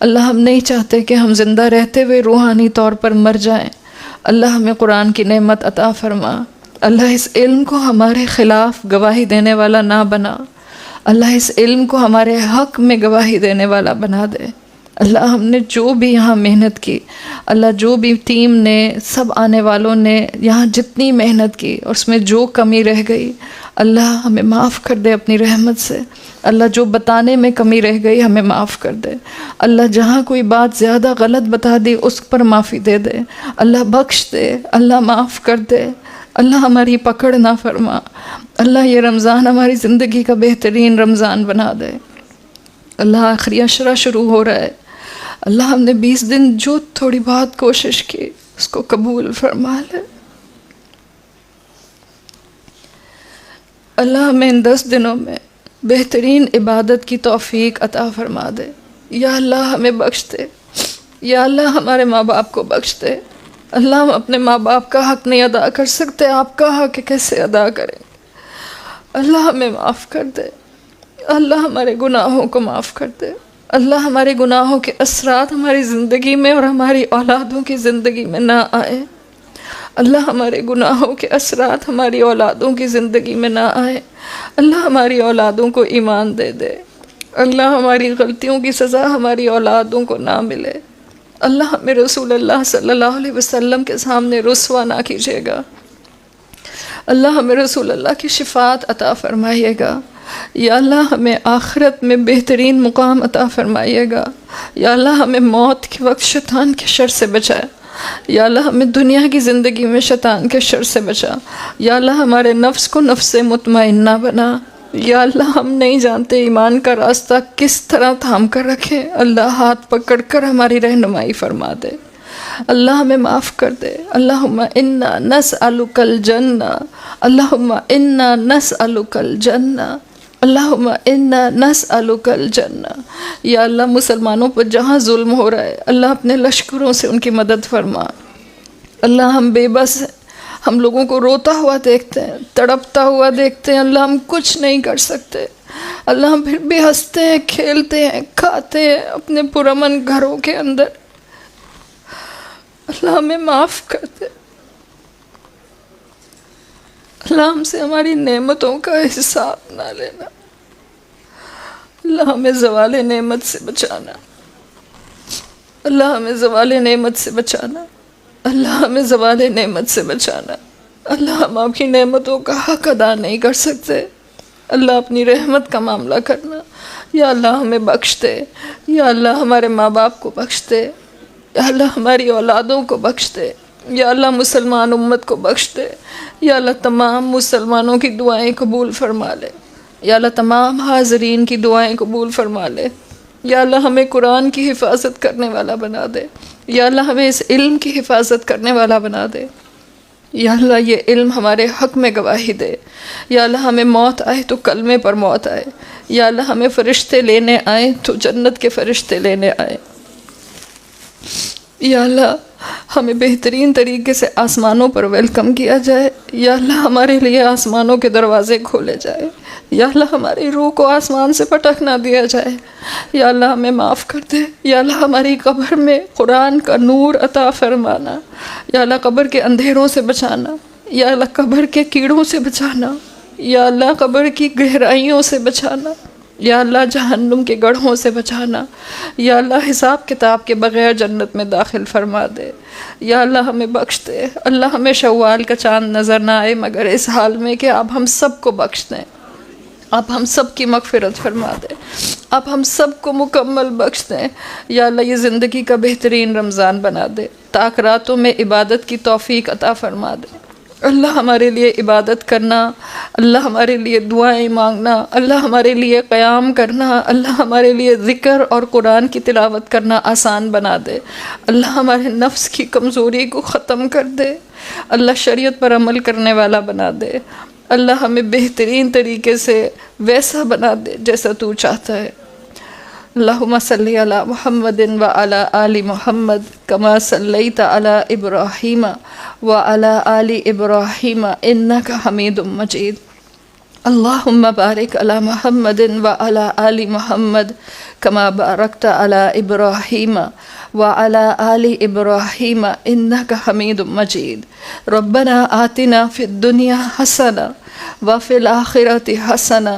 اللہ ہم نہیں چاہتے کہ ہم زندہ رہتے ہوئے روحانی طور پر مر جائیں۔ اللہ ہمیں قرآن کی نعمت عطا فرما۔ اللہ اس علم کو ہمارے خلاف گواہی دینے والا نہ بنا۔ اللہ اس علم کو ہمارے حق میں گواہی دینے والا بنا دے۔ اللہ ہم نے جو بھی یہاں محنت کی، اللہ جو بھی ٹیم نے، سب آنے والوں نے یہاں جتنی محنت کی اور اس میں جو کمی رہ گئی، اللہ ہمیں معاف کر دے اپنی رحمت سے۔ اللہ جو بتانے میں کمی رہ گئی ہمیں معاف کر دے۔ اللہ جہاں کوئی بات زیادہ غلط بتا دی اس پر معافی دے دے۔ اللہ بخش دے، اللہ معاف کر دے، اللہ ہماری پکڑ نہ فرما۔ اللہ یہ رمضان ہماری زندگی کا بہترین رمضان بنا دے۔ اللہ آخری عشرہ شروع ہو رہا ہے، اللہ ہم نے 20 دن جو تھوڑی بہت کوشش کی اس کو قبول فرما لے۔ اللہ ہمیں ان 10 دنوں میں بہترین عبادت کی توفیق عطا فرما دے۔ یا اللہ ہمیں بخش دے، یا اللہ ہمارے ماں باپ کو بخش دے۔ اللہ ہم اپنے ماں باپ کا حق نہیں ادا کر سکتے، آپ کا حق کیسے ادا کریں؟ اللہ ہمیں معاف کر دے، اللہ ہمارے گناہوں کو معاف کر دے۔ اللہ ہمارے گناہوں کے اثرات ہماری زندگی میں اور ہماری اولادوں کی زندگی میں نہ آئے۔ اللہ ہمارے گناہوں کے اثرات ہماری اولادوں کی زندگی میں نہ آئے۔ اللہ ہماری اولادوں کو ایمان دے دے۔ اللہ ہماری غلطیوں کی سزا ہماری اولادوں کو نہ ملے۔ اللہ ہمیں رسول اللہ صلی اللہ علیہ وسلم کے سامنے رسوا نہ کیجیے گا۔ اللہ ہمیں رسول اللہ کی شفاعت عطا فرمائیے گا۔ یا اللہ ہمیں آخرت میں بہترین مقام عطا فرمائیے گا۔ یا اللہ ہمیں موت کے وقت شیطان کے شر سے بچائے۔ یا اللہ ہمیں دنیا کی زندگی میں شیطان کے شر سے بچا۔ یا اللہ ہمارے نفس کو نفس مطمئنہ بنا۔ یا اللہ ہم نہیں جانتے ایمان کا راستہ کس طرح تھام کر رکھیں، اللہ ہاتھ پکڑ کر ہماری رہنمائی فرما دے۔ اللہ ہمیں معاف کر دے۔ اللہم انا نسألک الجنہ، اللہم انا نسألک الجنہ، اللہم انا نسألک الجنہ۔ یا اللہ مسلمانوں پر جہاں ظلم ہو رہا ہے اللہ اپنے لشکروں سے ان کی مدد فرما۔ اللہ ہم بے بس ہیں، ہم لوگوں کو روتا ہوا دیکھتے ہیں، تڑپتا ہوا دیکھتے ہیں، اللہ ہم کچھ نہیں کر سکتے۔ اللہ ہم پھر بھی ہنستے ہیں، کھیلتے ہیں، کھاتے ہیں اپنے پرامن گھروں کے اندر۔ اللہ ہمیں معاف کر دے۔ اللہ ہم سے ہماری نعمتوں کا حساب نہ لینا۔ اللہ ہمیں زوال نعمت سے بچانا۔ اللہ ہمیں زوال نعمت سے بچانا۔ اللہ ہمیں زوال نعمت سے بچانا۔ اللہ ہم آپ کی نعمتوں کا حق ادا نہیں کر سکتے، اللہ اپنی رحمت کا معاملہ کرنا۔ یا اللہ ہمیں بخش دے، یا اللہ ہمارے ماں باپ کو بخش دے، یا اللہ ہماری اولادوں کو بخش دے، یا اللہ مسلمان امت کو بخش دے۔ یا اللہ تمام مسلمانوں کی دعائیں قبول فرما لے۔ یا اللہ تمام حاضرین کی دعائیں قبول فرما لے۔ یا اللہ ہمیں قرآن کی حفاظت کرنے والا بنا دے۔ یا اللہ ہمیں اس علم کی حفاظت کرنے والا بنا دے۔ یا اللہ یہ علم ہمارے حق میں گواہی دے۔ یا اللہ ہمیں موت آئے تو کلمے پر موت آئے۔ یا اللہ ہمیں فرشتے لینے آئیں تو جنت کے فرشتے لینے آئیں۔ یا اللہ ہمیں بہترین طریقے سے آسمانوں پر ویلکم کیا جائے۔ یا اللہ ہمارے لیے آسمانوں کے دروازے کھولے جائے۔ یا اللہ ہماری روح کو آسمان سے پٹک نہ دیا جائے۔ یا اللہ ہمیں معاف کر دے۔ یا اللہ ہماری قبر میں قرآن کا نور عطا فرمانا۔ یا اللہ قبر کے اندھیروں سے بچانا۔ یا اللہ قبر کے کیڑوں سے بچانا۔ یا اللہ قبر کی گہرائیوں سے بچانا۔ یا اللہ جہنم کے گڑھوں سے بچانا۔ یا اللہ حساب کتاب کے بغیر جنت میں داخل فرما دے۔ یا اللہ ہمیں بخش دے۔ اللہ ہمیں شوال کا چاند نظر نہ آئے مگر اس حال میں کہ آپ ہم سب کو بخش دیں، آپ ہم سب کی مغفرت فرما دیں، آپ ہم سب کو مکمل بخش دیں۔ یا اللہ یہ زندگی کا بہترین رمضان بنا دے، تاک راتوں میں عبادت کی توفیق عطا فرما دے۔ اللہ ہمارے لیے عبادت کرنا، اللہ ہمارے لیے دعائیں مانگنا، اللہ ہمارے لیے قیام کرنا، اللہ ہمارے لیے ذکر اور قرآن کی تلاوت کرنا آسان بنا دے۔ اللہ ہمارے نفس کی کمزوری کو ختم کر دے، اللہ شریعت پر عمل کرنے والا بنا دے۔ اللہ ہمیں بہترین طریقے سے ویسا بنا دے جیسا تو چاہتا ہے۔ اللہم صلی علی محمد وعلی آل محمد کما صلیت علی ابراہیم وعلی آل ابراہیم انک حمید مجید۔ اللہم بارک علی محمد وعلی آل محمد كما باركت على إبراهيم وعلى آل إبراهيم إنك حميد مجيد. ربنا آتنا في الدنيا حسنة وفي الآخرة حسنة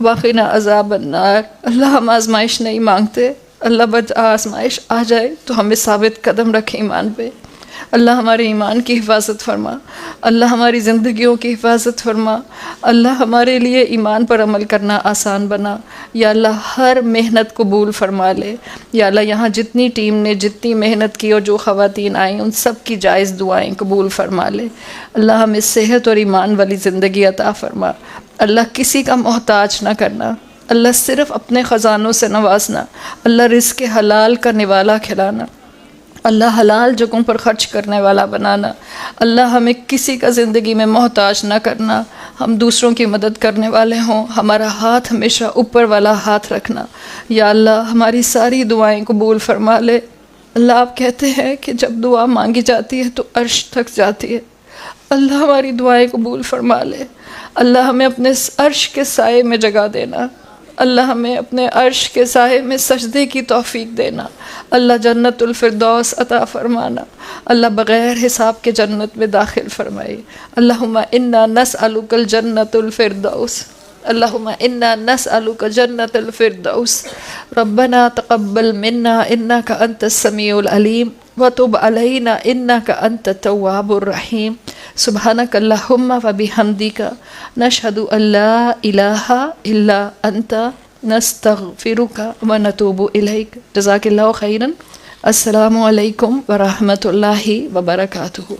وقنا عذاب النار. اللہ ہم آزمائش نہیں مانگتے، اللہ بد آزمائش آ جائے تو ہمیں ثابت قدم رکھے ایمان پہ. اللہ ہمارے ایمان کی حفاظت فرما، اللہ ہماری زندگیوں کی حفاظت فرما، اللہ ہمارے لیے ایمان پر عمل کرنا آسان بنا. یا اللہ ہر محنت قبول فرما لے. یا اللہ یہاں جتنی ٹیم نے جتنی محنت کی اور جو خواتین آئیں ان سب کی جائز دعائیں قبول فرما لے. اللہ ہمیں صحت اور ایمان والی زندگی عطا فرما. اللہ کسی کا محتاج نہ کرنا، اللہ صرف اپنے خزانوں سے نوازنا، اللہ رزق حلال کا نوالا کھلانا، اللہ حلال جگہوں پر خرچ کرنے والا بنانا. اللہ ہمیں کسی کا زندگی میں محتاج نہ کرنا، ہم دوسروں کی مدد کرنے والے ہوں، ہمارا ہاتھ ہمیشہ اوپر والا ہاتھ رکھنا. یا اللہ ہماری ساری دعائیں قبول فرما لے. اللہ آپ کہتے ہیں کہ جب دعا مانگی جاتی ہے تو عرش تھک جاتی ہے. اللہ ہماری دعائیں قبول فرما لے. اللہ ہمیں اپنے عرش کے سائے میں جگہ دینا، اللہ ہمیں اپنے عرش کے سائے میں سجدے کی توفیق دینا. اللہ جنت الفردوس عطا فرمانا. اللہ بغیر حساب کے جنت میں داخل فرمائے. اللہم انا نسألک الجنت الفردوس، اللہم انا نسألک جنت الفردوس. ربنا تقبل منا انک انت السمیع العلیم وتب علینا انک انت التواب الرحیم. سبحانک اللہم وبحمدک نشہد ان لا الہ الا انت نستغفرک ونتوب الیک. جزاک اللہ خیرا. السلام علیکم ورحمۃ اللہ وبرکاتہ.